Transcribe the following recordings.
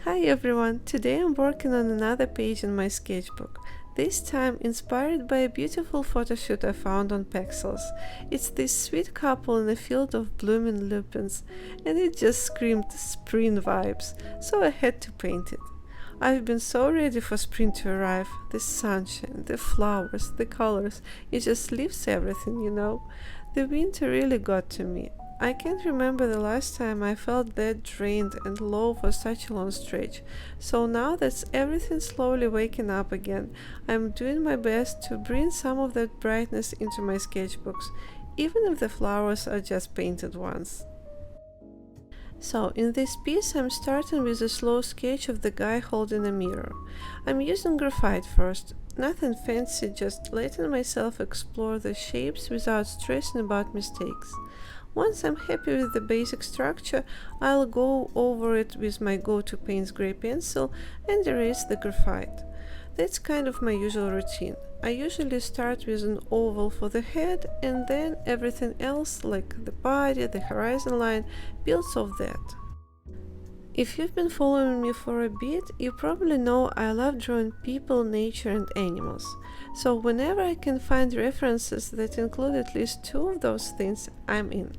Hi everyone! Today I'm working on another page in my sketchbook, this time inspired by a beautiful photo shoot I found on Pexels. It's this sweet couple in a field of blooming lupins, and it just screamed spring vibes, so I had to paint it. I've been so ready for spring to arrive. The sunshine, the flowers, the colors, it just lifts everything. The winter really got to me. I can't remember the last time I felt that drained and low for such a long stretch. So now that everything's slowly waking up again, I'm doing my best to bring some of that brightness into my sketchbooks, even if the flowers are just painted ones. So in this piece I'm starting with a slow sketch of the guy holding a mirror. I'm using graphite first, nothing fancy, just letting myself explore the shapes without stressing about mistakes. Once I'm happy with the basic structure, I'll go over it with my go-to paints gray pencil and erase the graphite. That's kind of my usual routine. I usually start with an oval for the head, and then everything else, like the body, the horizon line, builds off that. If you've been following me for a bit, you probably know I love drawing people, nature and animals. So whenever I can find references that include at least two of those things, I'm in.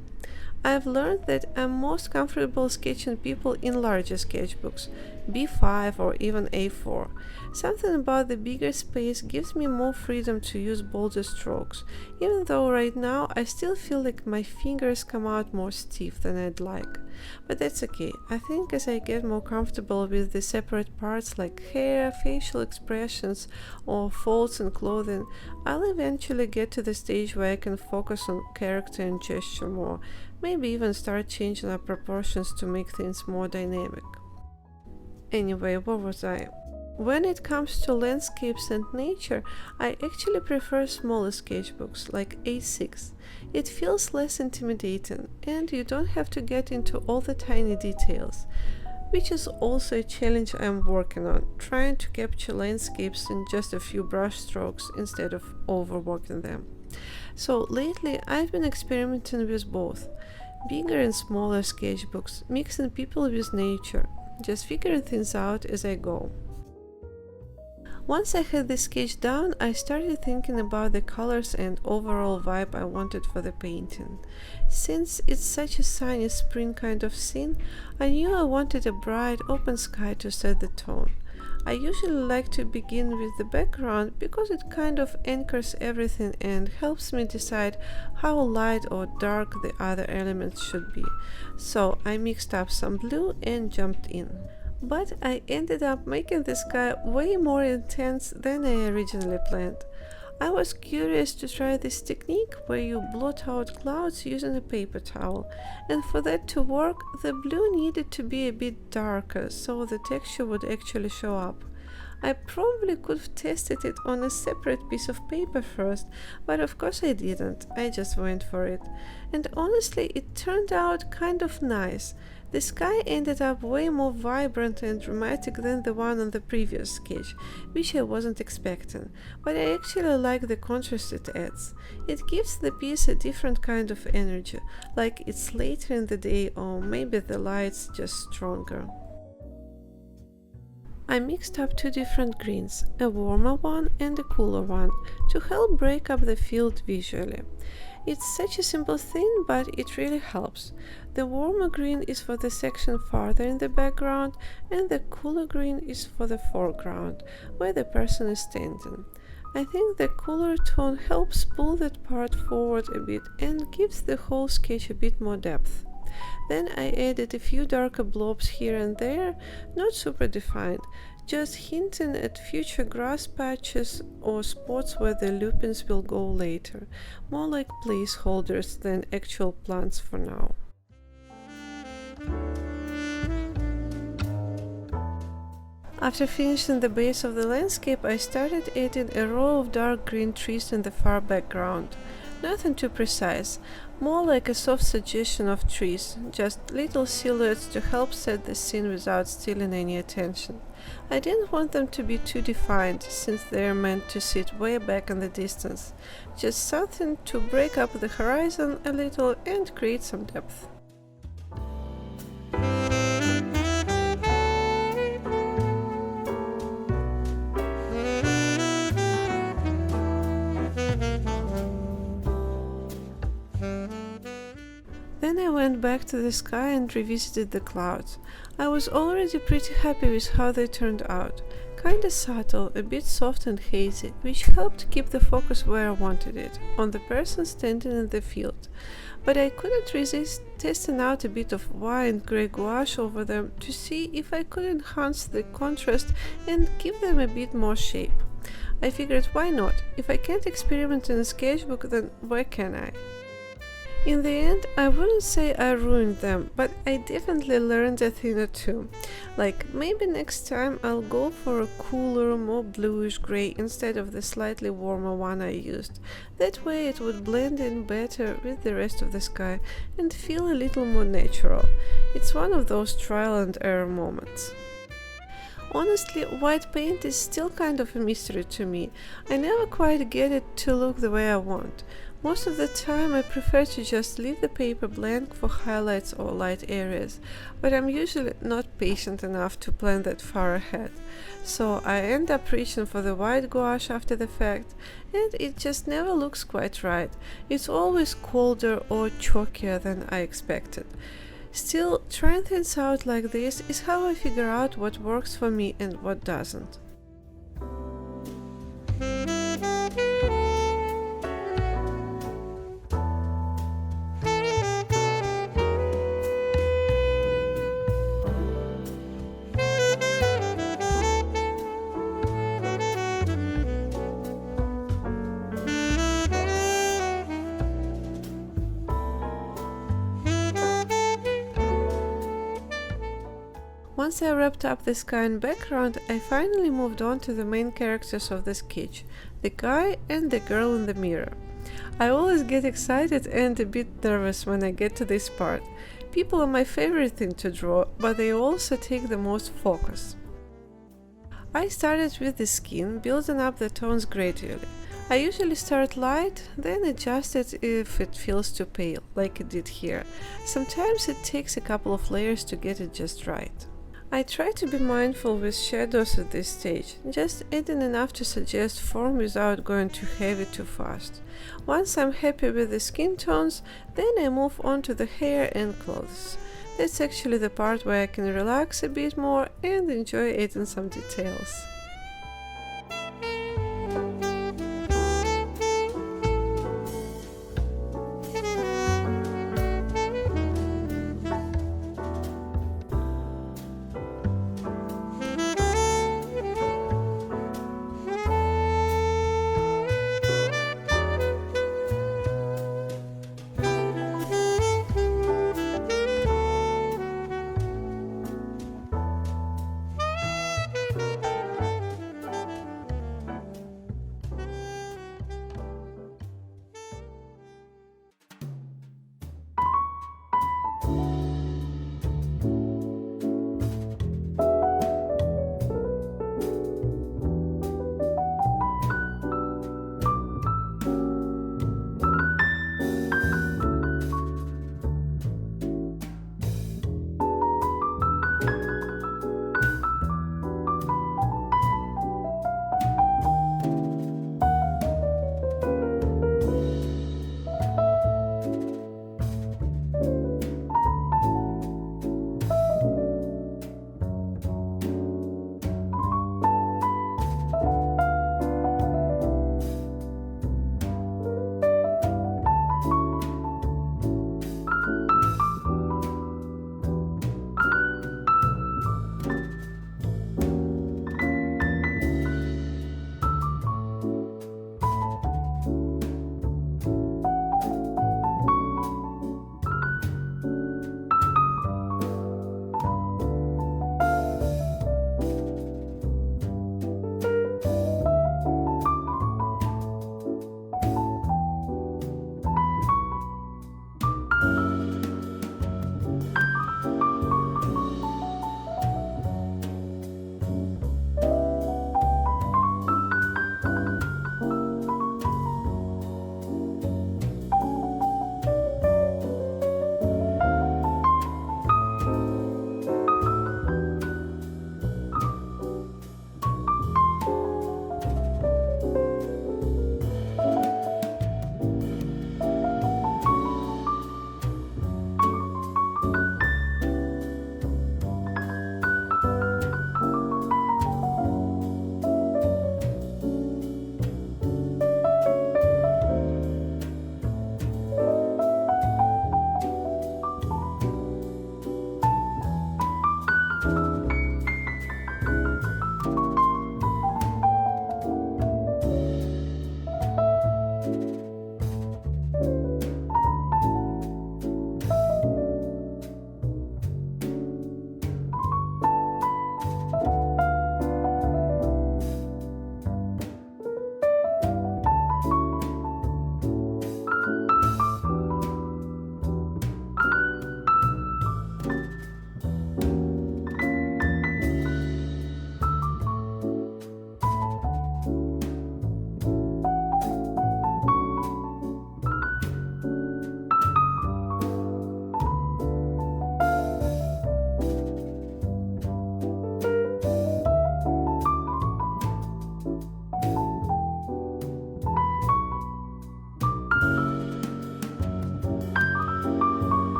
I've learned that I'm most comfortable sketching people in larger sketchbooks, B5 or even A4. Something about the bigger space gives me more freedom to use bolder strokes, even though right now I still feel like my fingers come out more stiff than I'd like. But that's okay. I think as I get more comfortable with the separate parts like hair, facial expressions, or folds in clothing, I'll eventually get to the stage where I can focus on character and gesture more, maybe even start changing up proportions to make things more dynamic. Anyway, where was I? When it comes to landscapes and nature, I actually prefer smaller sketchbooks like A6. It feels less intimidating, and you don't have to get into all the tiny details, which is also a challenge I'm working on, trying to capture landscapes in just a few brush strokes instead of overworking them. So lately I've been experimenting with both, bigger and smaller sketchbooks, mixing people with nature, just figuring things out as I go. Once I had the sketch down, I started thinking about the colors and overall vibe I wanted for the painting. Since it's such a sunny spring kind of scene, I knew I wanted a bright, open sky to set the tone. I usually like to begin with the background because it kind of anchors everything and helps me decide how light or dark the other elements should be. So I mixed up some blue and jumped in. But I ended up making the sky way more intense than I originally planned. I was curious to try this technique where you blot out clouds using a paper towel, and for that to work, the blue needed to be a bit darker so the texture would actually show up. I probably could have tested it on a separate piece of paper first, but of course I didn't. I just went for it. And honestly, it turned out kind of nice. The sky ended up way more vibrant and dramatic than the one on the previous sketch, which I wasn't expecting, but I actually like the contrast it adds. It gives the piece a different kind of energy, like it's later in the day or maybe the light's just stronger. I mixed up two different greens, a warmer one and a cooler one, to help break up the field visually. It's such a simple thing, but it really helps. The warmer green is for the section farther in the background, and the cooler green is for the foreground, where the person is standing. I think the cooler tone helps pull that part forward a bit and gives the whole sketch a bit more depth. Then I added a few darker blobs here and there, not super defined, just hinting at future grass patches or spots where the lupins will go later, more like placeholders than actual plants for now. After finishing the base of the landscape, I started adding a row of dark green trees in the far background. Nothing too precise, more like a soft suggestion of trees, just little silhouettes to help set the scene without stealing any attention. I didn't want them to be too defined, since they are meant to sit way back in the distance, just something to break up the horizon a little and create some depth. Then I went back to the sky and revisited the clouds. I was already pretty happy with how they turned out. Kinda subtle, a bit soft and hazy, which helped keep the focus where I wanted it, on the person standing in the field. But I couldn't resist testing out a bit of white and grey gouache over them to see if I could enhance the contrast and give them a bit more shape. I figured, why not? If I can't experiment in a sketchbook, then where can I? In the end, I wouldn't say I ruined them, but I definitely learned a thing or two. Like, maybe next time I'll go for a cooler, more bluish grey instead of the slightly warmer one I used. That way it would blend in better with the rest of the sky and feel a little more natural. It's one of those trial and error moments. Honestly, white paint is still kind of a mystery to me. I never quite get it to look the way I want. Most of the time I prefer to just leave the paper blank for highlights or light areas, but I'm usually not patient enough to plan that far ahead. So I end up reaching for the white gouache after the fact, and it just never looks quite right. It's always colder or chalkier than I expected. Still, trying things out like this is how I figure out what works for me and what doesn't. Once I wrapped up the sky and background, I finally moved on to the main characters of the sketch, the guy and the girl in the mirror. I always get excited and a bit nervous when I get to this part. People are my favorite thing to draw, but they also take the most focus. I started with the skin, building up the tones gradually. I usually start light, then adjust it if it feels too pale, like it did here. Sometimes it takes a couple of layers to get it just right. I try to be mindful with shadows at this stage, just adding enough to suggest form without going too heavy too fast. Once I'm happy with the skin tones, then I move on to the hair and clothes. That's actually the part where I can relax a bit more and enjoy adding some details.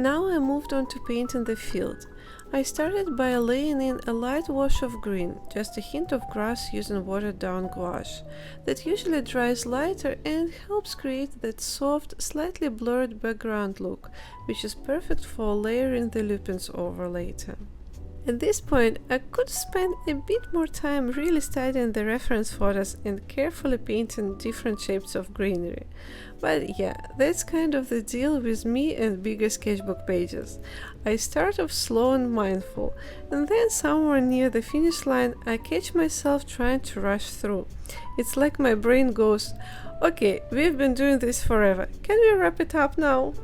Now I moved on to painting the field. I started by laying in a light wash of green, just a hint of grass using watered down gouache. That usually dries lighter and helps create that soft, slightly blurred background look, which is perfect for layering the lupins over later. At this point, I could spend a bit more time really studying the reference photos and carefully painting different shapes of greenery. But yeah, that's kind of the deal with me and bigger sketchbook pages. I start off slow and mindful, and then somewhere near the finish line, I catch myself trying to rush through. It's like my brain goes, okay, we've been doing this forever, can we wrap it up now?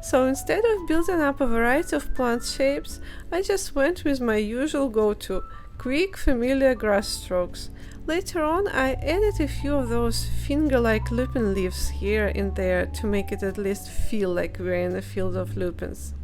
So instead of building up a variety of plant shapes, I just went with my usual go-to, quick, familiar grass strokes. Later on, I added a few of those finger-like lupin leaves here and there to make it at least feel like we're in a field of lupins.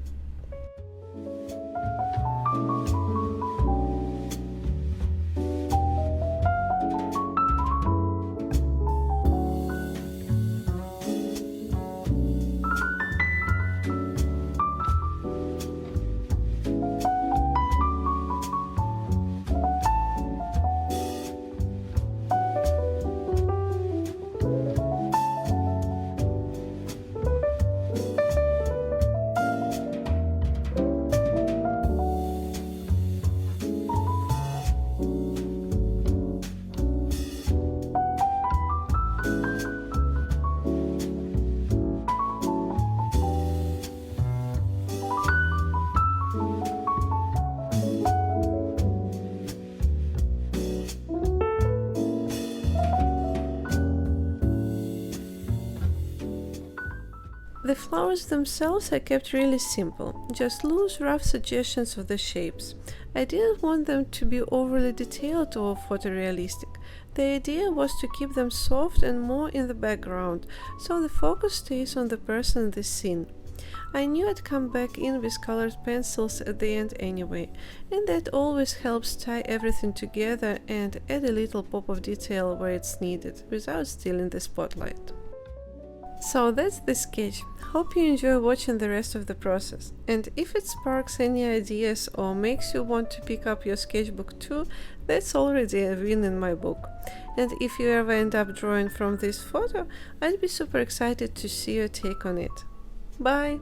The flowers themselves I kept really simple, just loose, rough suggestions of the shapes. I didn't want them to be overly detailed or photorealistic. The idea was to keep them soft and more in the background, so the focus stays on the person in the scene. I knew I'd come back in with colored pencils at the end anyway, and that always helps tie everything together and add a little pop of detail where it's needed, without stealing the spotlight. So that's the sketch. Hope you enjoy watching the rest of the process. And if it sparks any ideas or makes you want to pick up your sketchbook too, that's already a win in my book. And if you ever end up drawing from this photo, I'd be super excited to see your take on it. Bye!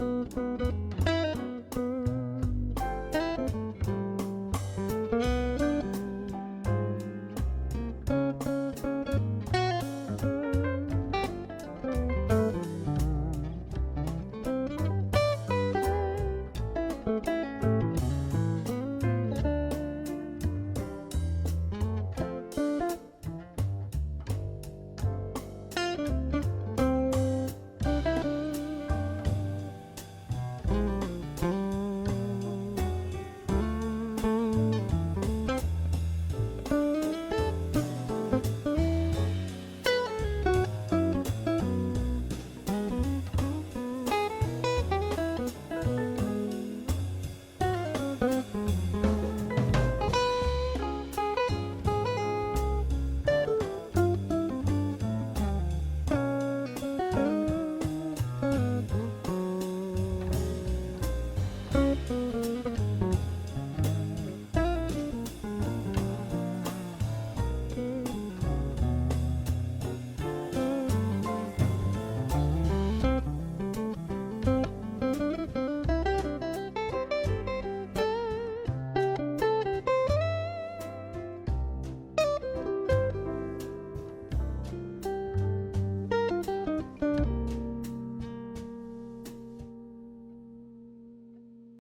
you.